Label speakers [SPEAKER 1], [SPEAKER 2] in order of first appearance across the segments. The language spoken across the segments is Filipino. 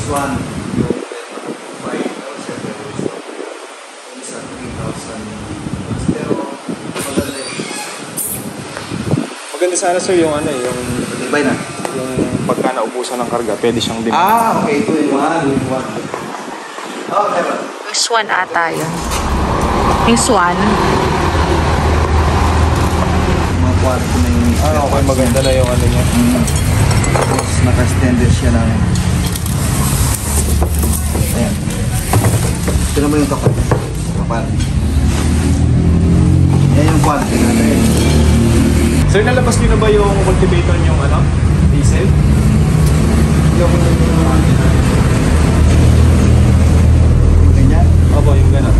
[SPEAKER 1] one, yung 5, pero siyempre yung isa 3,000 plus. Pero maganda yun.
[SPEAKER 2] Maganda sana sir yung ano yung
[SPEAKER 1] Ibay na.
[SPEAKER 2] yung pagka naubusan ng karga, pwede siyang din.
[SPEAKER 1] Okay, ito yung one. Oh, meron.
[SPEAKER 3] Yung Swan ata yun. Yung Swan.
[SPEAKER 1] Mga quality na yung
[SPEAKER 2] Okay, maganda na yung ano niya.
[SPEAKER 1] Tapos naka-extender siya ng ayan. Tignan mo yung kapal. Yan yung quality na rin.
[SPEAKER 2] Sir, nalabas niyo na ba yung cultivator yung ano? Diesel?
[SPEAKER 1] Yung ganyan.
[SPEAKER 2] Opo, yung gano'n.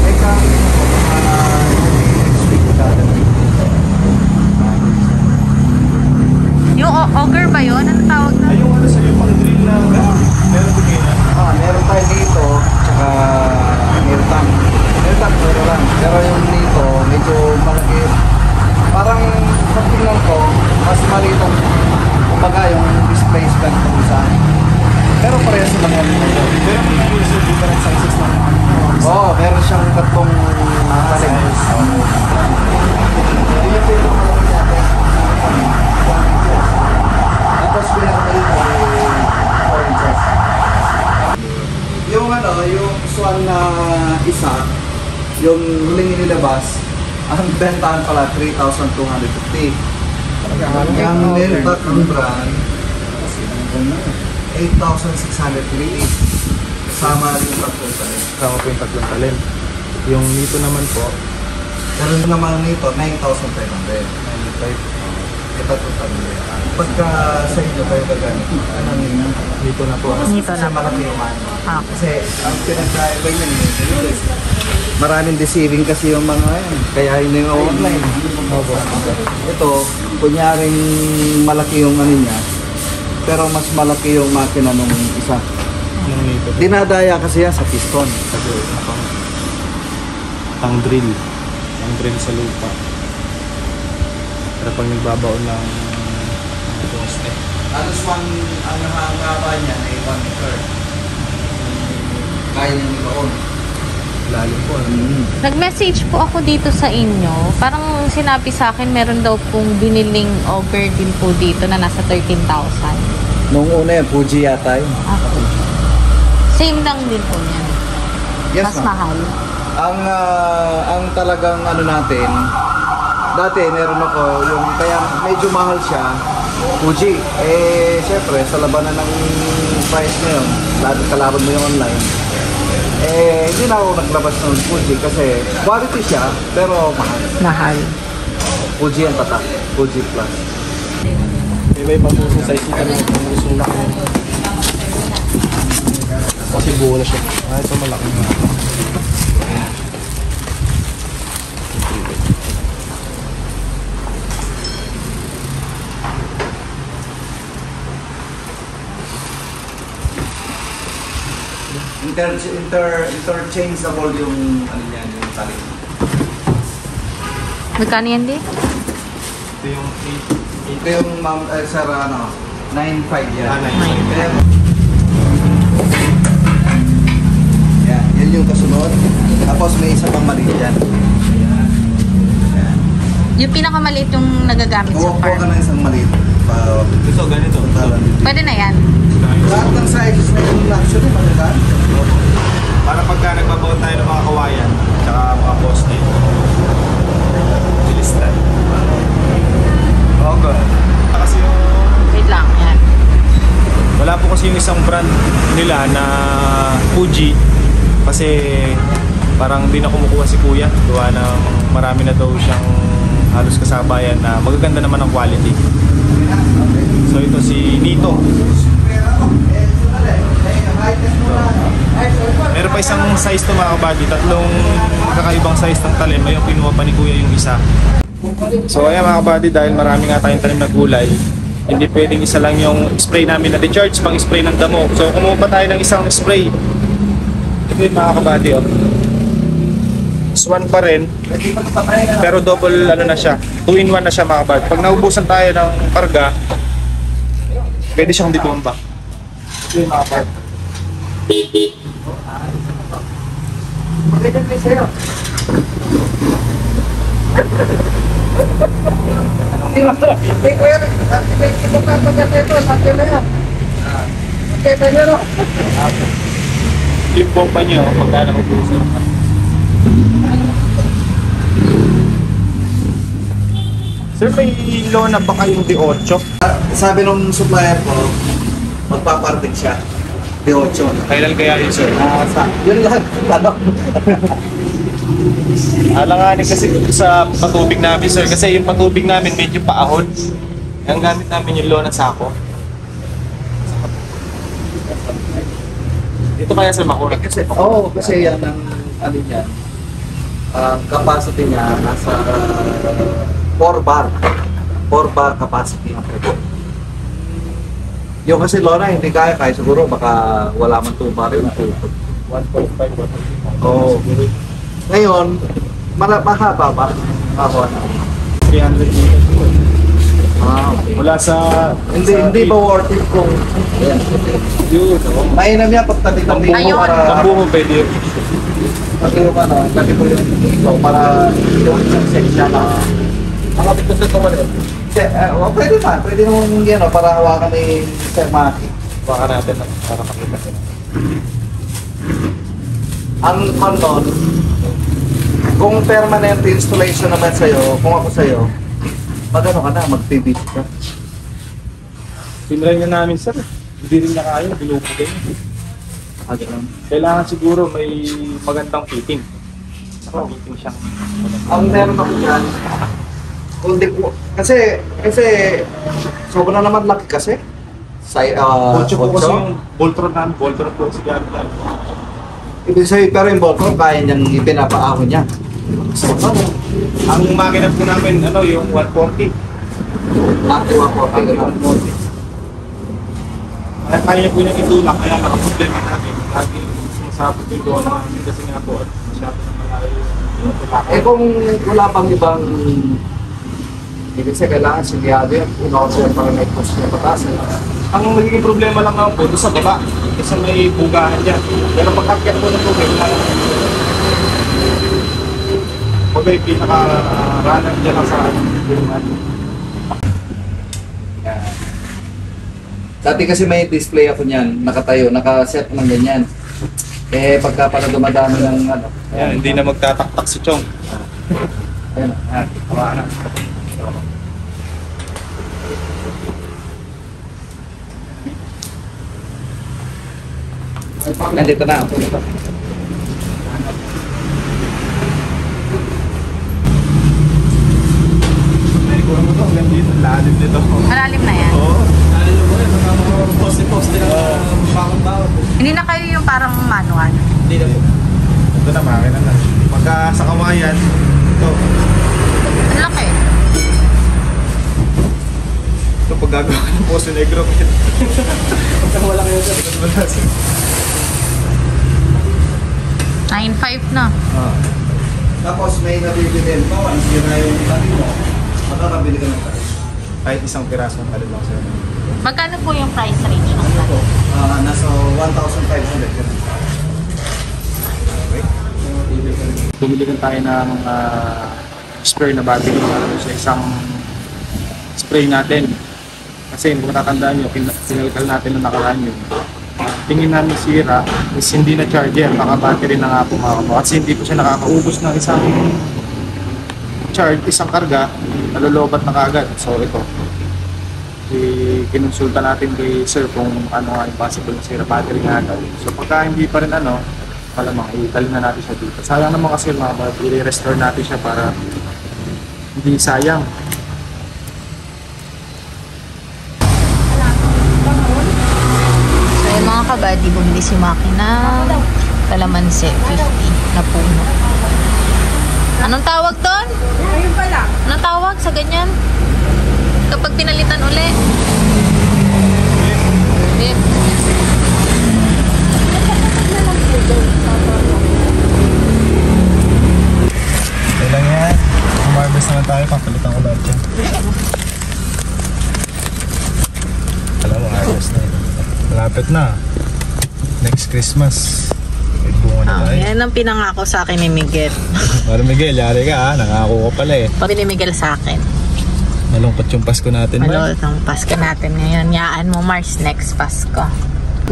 [SPEAKER 1] Teka,
[SPEAKER 3] Yung auger ba yun? Ano tawag na?
[SPEAKER 2] Ay, yung ano sir, yung pang-drill na meron din ngayon.
[SPEAKER 1] meron tayo dito, tsaka meron lang. Pero yung dito, medyo malaki. Parang sa tingnan ko, mas maliit ang kumbaga yung displacement kung saan. Pero parehas lang yan.
[SPEAKER 2] Pero may user different sizes lang.
[SPEAKER 1] Oo, meron siyang tatlong talim. Yun yung pinakamalaki natin. Tapos pinakamalaki ko 4 inches. Yung ano, yung swan na isa, yung huling inilabas, ang bentahan pala 3,250. Yung Delta ng brand, 8,603. Kasama rin yung tatlong talim.
[SPEAKER 2] Kasama po yung tatlong talim. Yung nito naman po,
[SPEAKER 1] Pero yung naman nito, 9,500.
[SPEAKER 2] 95.
[SPEAKER 1] Ito total. Pagka sa inyo kayo gagamit, ano nyo?
[SPEAKER 2] Dito na po.
[SPEAKER 3] Nito na.
[SPEAKER 1] Kasi malaki yung ano.
[SPEAKER 3] Ah.
[SPEAKER 1] Kasi ang pinagkaiba niyan maraming deceiving kasi yung mga yan. Kaya yun yung online.
[SPEAKER 2] Opo.
[SPEAKER 1] Ito, kunyaring malaki yung ano niya, pero mas malaki yung makina nung isa.
[SPEAKER 2] Yung nito.
[SPEAKER 1] Dinadaya kasi yan sa piston.
[SPEAKER 2] Kasi tang drill. Tang drill sa lupa. Pero pag nagbabaon ng poste.
[SPEAKER 1] Halos ang hangaba niya ay 1 meter. Kaya niya nilaon.
[SPEAKER 2] Lalim po.
[SPEAKER 3] Nag-message po ako dito sa inyo. Parang sinabi sa akin, meron daw pong biniling auger din po dito na nasa 13,000.
[SPEAKER 1] Nung una yan, Fuji yata yun.
[SPEAKER 3] Okay. Same lang din po yan.
[SPEAKER 1] Yes,
[SPEAKER 3] Mas
[SPEAKER 1] ma'am.
[SPEAKER 3] mahal.
[SPEAKER 1] Ang talagang ano natin, dati meron ako yung kaya medyo mahal siya, Fuji. Syempre sa labanan ng price ngayon, lahat kalaban mo yung online. Hindi na ako naglabas ng Fuji kasi quality siya, pero mahal.
[SPEAKER 3] Mahal.
[SPEAKER 1] Fuji ang tatak, Fuji Plus.
[SPEAKER 2] May ibang size nito kami kung gusto na ko. Kasi buo na siya. Ito malaki na.
[SPEAKER 1] Interchangeable yung ano niyan, yung talim.
[SPEAKER 3] Magkano yan din?
[SPEAKER 2] Ito yung
[SPEAKER 1] Ito yung ma'am, sir, 9.5 yan.
[SPEAKER 2] 9.5.
[SPEAKER 1] Yan yung kasunod. Tapos may isa pang maliit yan.
[SPEAKER 3] Yung pinakamaliit yung nagagamit sa
[SPEAKER 1] Kuha ka
[SPEAKER 3] farm.
[SPEAKER 1] ng isang maliit.
[SPEAKER 2] Ito, ganito.
[SPEAKER 3] Pwede na yan.
[SPEAKER 1] Lahat ng sizes na yung actually magagano.
[SPEAKER 2] Para pagka nagbabaon tayo ng mga kawayan, tsaka mga poste. Bilistan. Okay. Kasi yung...
[SPEAKER 3] Wait lang, yan.
[SPEAKER 2] Wala po kasi yung isang brand nila na Fuji. Kasi parang hindi na kumukuha si Kuya. Gawa ng marami na daw siyang halos kasabayan na magaganda naman ang quality. So ito si Nito. Meron pa isang size to mga kabady. Tatlong magkakaibang size ng talim. Ayun, kinuha pa ni Kuya yung isa. So ayan mga kabady, dahil marami nga tayong talim na gulay, hindi pwedeng isa lang yung spray namin na recharge pang spray ng damo. So kumuha pa tayo ng isang spray. Ito yun mga kabady, oh. Swan pa rin, pero double ano na siya, 2-in-1 na siya mga kabady. Pag naubusan tayo ng karga, pwede siyang dibomba. Ito yung mga part.
[SPEAKER 1] Magandang may sa'yo. Hindi ko yan. Ito pa pagkata ito. Sabi na yan. Kita nyo no?
[SPEAKER 2] Yung bomba nyo, magkano ko po sir? Sir, may lona ba kayong D8?
[SPEAKER 1] Sabi nung supplier ko, magpaparting siya. D8.
[SPEAKER 2] Kailan kaya yun sir?
[SPEAKER 1] Yun lang. Ano?
[SPEAKER 2] Alanganin kasi sa patubig namin sir, kasi yung patubig namin medyo paahon. Ang gamit namin yung lona sako. Dito kaya sir makulat?
[SPEAKER 1] Kasi, kasi yan ang ano niya. Ang capacity niya nasa 4 bar. 4 bar capacity ang tubo. Yung kasi lona hindi kaya siguro baka wala man 2 bar yung tubo.
[SPEAKER 2] 1.5, 1.5.
[SPEAKER 1] Oo. Ngayon, mahaba ba? Ako na.
[SPEAKER 2] 300 meters.
[SPEAKER 1] Okay.
[SPEAKER 2] Mula sa...
[SPEAKER 1] Hindi ba worth it kung
[SPEAKER 2] Yun.
[SPEAKER 1] mainam niya pag tabi-tabi mo
[SPEAKER 3] Ayun.
[SPEAKER 1] para
[SPEAKER 2] Tambuho pwede yun.
[SPEAKER 1] tabi mo tabi mo yung ito para yung isang section na
[SPEAKER 2] Ang gusto ito mo rin.
[SPEAKER 1] pwede na, pwede naman yan para hawakan ni Sir Maki.
[SPEAKER 2] Baka natin para makita sila.
[SPEAKER 1] Ang kondon, kung permanent installation naman sa'yo, kung ako sa'yo, magano ka na, mag-PVC ka.
[SPEAKER 2] Pinray na namin sir. Hindi rin niya kaya, binubugay niya.
[SPEAKER 1] Ganun.
[SPEAKER 2] Kailangan siguro may magandang fitting. Naka-fitting siyang...
[SPEAKER 1] Ang meron ako dyan, kung di ko, kasi sobra naman laki kasi.
[SPEAKER 2] Bolcho po kasi yung Voltron namin. Voltron po si gamit namin.
[SPEAKER 1] Ibig sabihin, pero yung Voltron, kaya niyang ipinapaahon niya. So,
[SPEAKER 2] Ang makina po namin, yung 140.
[SPEAKER 1] nakuha ko ang ganun.
[SPEAKER 2] Kaya niya po niyang itulak, kaya nakaproblema namin. Lagi sumasabot yung doon namin kasi nga po, masyado na malayo yung tulak.
[SPEAKER 1] Kung wala pang ibang ibig sabihin, kailangan sigurado yan. In-order para may cost niya pataas.
[SPEAKER 2] Ang magiging problema lang naman po, doon sa baba. Kasi may bugahan dyan. Pero pagkakyat po ng tubig, wala naman. Pag may pinaka-runner dyan lang sa bugahan.
[SPEAKER 1] Dati kasi may display ako niyan, nakatayo, nakaset ng ganyan. Pagka pala dumadami ng ano.
[SPEAKER 2] Ayan, hindi na magtataktak si Chong.
[SPEAKER 1] Ayan.
[SPEAKER 2] Hawa na.
[SPEAKER 1] Nandito na ako.
[SPEAKER 2] May kuha mo to, hanggang dito, lalim nito.
[SPEAKER 3] Malalim na yan.
[SPEAKER 2] Oo, lalim mo yan, poste-poste lang bawang-bawang.
[SPEAKER 3] Hindi na kayo yung parang manual.
[SPEAKER 2] Hindi na po. Ito na, makina na. Pagka sa kawayan, ito.
[SPEAKER 3] Ang laki.
[SPEAKER 2] Ito pag gagawa ka ng Poso Negro. Pagka wala kayo sa ito.
[SPEAKER 3] 9.5 na.
[SPEAKER 1] Tapos may nabibili pa, ang sira yung tali mo, makakabili ka ng tali.
[SPEAKER 2] Kahit isang piraso ng talib lang sir.
[SPEAKER 3] Magkano po yung price range ng tali?
[SPEAKER 1] Nasa 1,500 yun.
[SPEAKER 2] Bumili lang tayo ng spray na battery para sa isang spray natin. Kasi kung natatandaan nyo, pinalitan natin na nakaraan yun. Tingin namin sira is hindi na charger, naka-battery na nga po mga kamo. Kasi hindi po siya nakakaubos ng isang charge, isang karga, nalulobat na kagad. So ito, kinonsulta natin kay sir kung ano nga yung possible na sira battery nga daw. So pagka hindi pa rin malamang italin na natin siya dito. Sayang naman kasi mga battery, i-restore natin siya para hindi sayang.
[SPEAKER 3] So yung mga kabady, bumili si Maki na kalamansi, 50 na puno. Anong tawag doon?
[SPEAKER 4] Ayun pala.
[SPEAKER 3] Anong tawag sa ganyan? Kapag pinalitan uli? Lip.
[SPEAKER 2] Kailan yan? Umarbest naman tayo, papalitan ko lahat yan. Alam mo, harvest na yun. Malapit malapit na. Next Christmas. May bunga na tayo.
[SPEAKER 3] Yan ang pinangako sa akin ni Miguel.
[SPEAKER 2] Para Miguel, yari ka ha. Nangako ka pala eh.
[SPEAKER 3] Sabi ni Miguel sa akin.
[SPEAKER 2] Malungkot yung Pasko natin.
[SPEAKER 3] Malungkot ang Pasko natin ngayon. Yaan mo Mars next Pasko.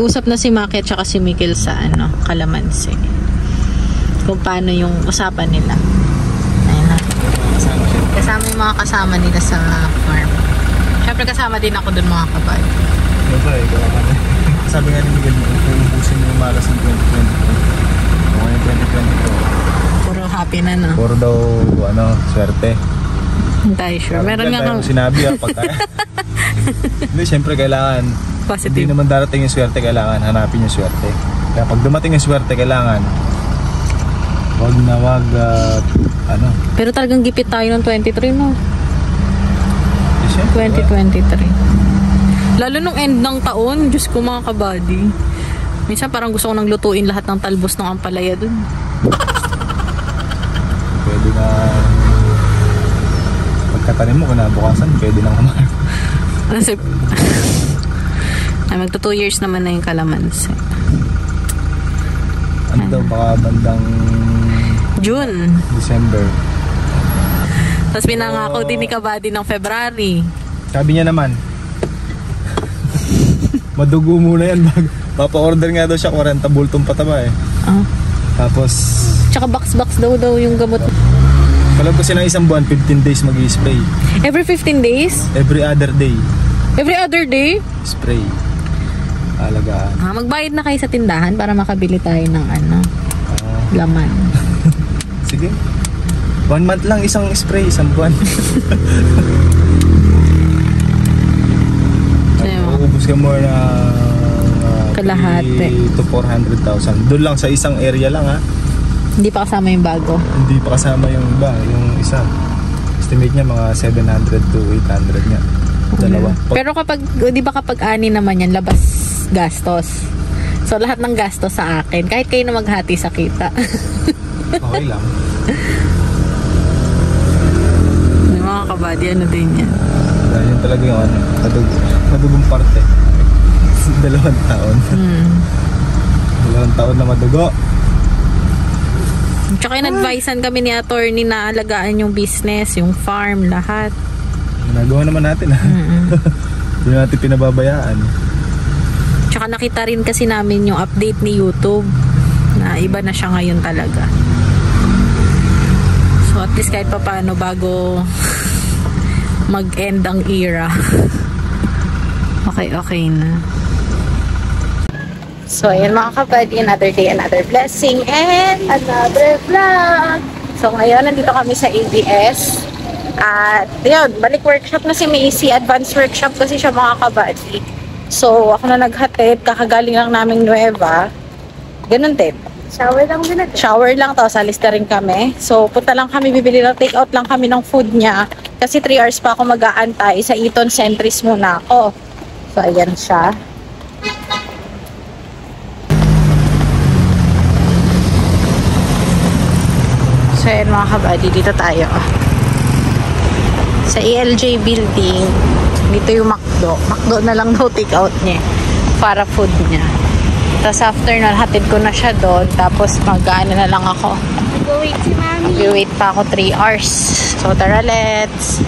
[SPEAKER 3] Usap na si Maki at saka si Miguel sa Calamansi. Kung paano yung usapan nila. Ayun na. Kasama yung mga kasama nila sa farm. Siyempre kasama din ako dun mga kabal.
[SPEAKER 2] Sabi nga ni Miguel, uubusin mo yung malas ng 2022. Ngayon 2022.
[SPEAKER 3] Puro happy na, no?
[SPEAKER 2] Puro daw, swerte.
[SPEAKER 3] Hindi sure. Meron nga kang
[SPEAKER 2] sinabi pagka. Hindi, siyempre kailangan. Hindi
[SPEAKER 3] positive.
[SPEAKER 2] naman darating yung swerte, kailangan hanapin yung swerte. Kaya pag dumating yung swerte, kailangan wag na wag,
[SPEAKER 3] Pero talagang gipit tayo ng 23, no?
[SPEAKER 2] Siyempre,
[SPEAKER 3] 2023. Lalo nung end ng taon, Diyos ko mga kabady. Minsan parang gusto ko nang lutuin lahat ng talbos ng ampalaya dun.
[SPEAKER 2] pwede na pagkatanim mo, kinabukasan, pwede nang kumain.
[SPEAKER 3] Kasi magto 2 years naman na yung Calamansi.
[SPEAKER 2] Ano daw, baka bandang
[SPEAKER 3] June.
[SPEAKER 2] December.
[SPEAKER 3] Tapos pinangako din ni kabady ng February.
[SPEAKER 2] Sabi niya naman, madugo muna yan. Papa-order nga daw siya 40 bultong pataba eh. Tapos
[SPEAKER 3] Tsaka box-box daw yung gamot.
[SPEAKER 2] palagpasin ng isang buwan, 15 days mag-i-spray.
[SPEAKER 3] Every 15 days?
[SPEAKER 2] Every other day,
[SPEAKER 3] Every other day?
[SPEAKER 2] spray. Alagaan.
[SPEAKER 3] Magbayad na kayo sa tindahan para makabili tayo ng laman.
[SPEAKER 2] Sige. 1 month lang isang spray, isang buwan. Uubos ka more na
[SPEAKER 3] Kalahati.
[SPEAKER 2] 3 to 400,000. Doon lang sa isang area lang ha.
[SPEAKER 3] Hindi pa kasama yung bago.
[SPEAKER 2] Hindi pa kasama yung iba, yung isa. Estimate niya mga 700 to 800 nga. Dalawa.
[SPEAKER 3] Pero kapag, di ba kapag ani naman yan, labas gastos. So lahat ng gastos sa akin. Kahit kayo na maghati sa kita.
[SPEAKER 2] Okay lang.
[SPEAKER 3] Yung mga kabady, ano din yan.
[SPEAKER 2] Dahil yun talaga yung madugong parte. 2 taon. 2 taon na madugo.
[SPEAKER 3] Tsaka in-advisean kami ni attorney na alagaan yung business, yung farm, lahat.
[SPEAKER 2] Ginagawa naman natin ha. Hindi natin pinababayaan.
[SPEAKER 3] Tsaka nakita rin kasi namin yung update ni YouTube na iba na siya ngayon talaga. So at least kahit pa paano bago mag-end ang era. Okay na. So ayan mga kabady, another day, another blessing, and another vlog. So ngayon, nandito kami sa ABS. At yun, balik workshop na si Macy. Advanced workshop kasi siya mga kabady. So ako na naghatid, kakagaling lang naming Nueva. Ganun din.
[SPEAKER 4] Shower lang din natin.
[SPEAKER 3] Shower lang to, salis na rin kami. So punta lang kami, bibili lang, take out lang kami ng food niya. Kasi 3 hours pa ako mag-aantay. Sa Eton Centris muna ako. So ayan siya. So ayan mga kabady, dito tayo. Sa ELJ building, dito yung McDo. McDo na lang daw take out niya para food niya. Tapos after nun, hatid ko na siya doon. Tapos mag-ano na lang ako.
[SPEAKER 4] Go wait si Mami.
[SPEAKER 3] Mag-wait pa ako 3 hours. So tara, let's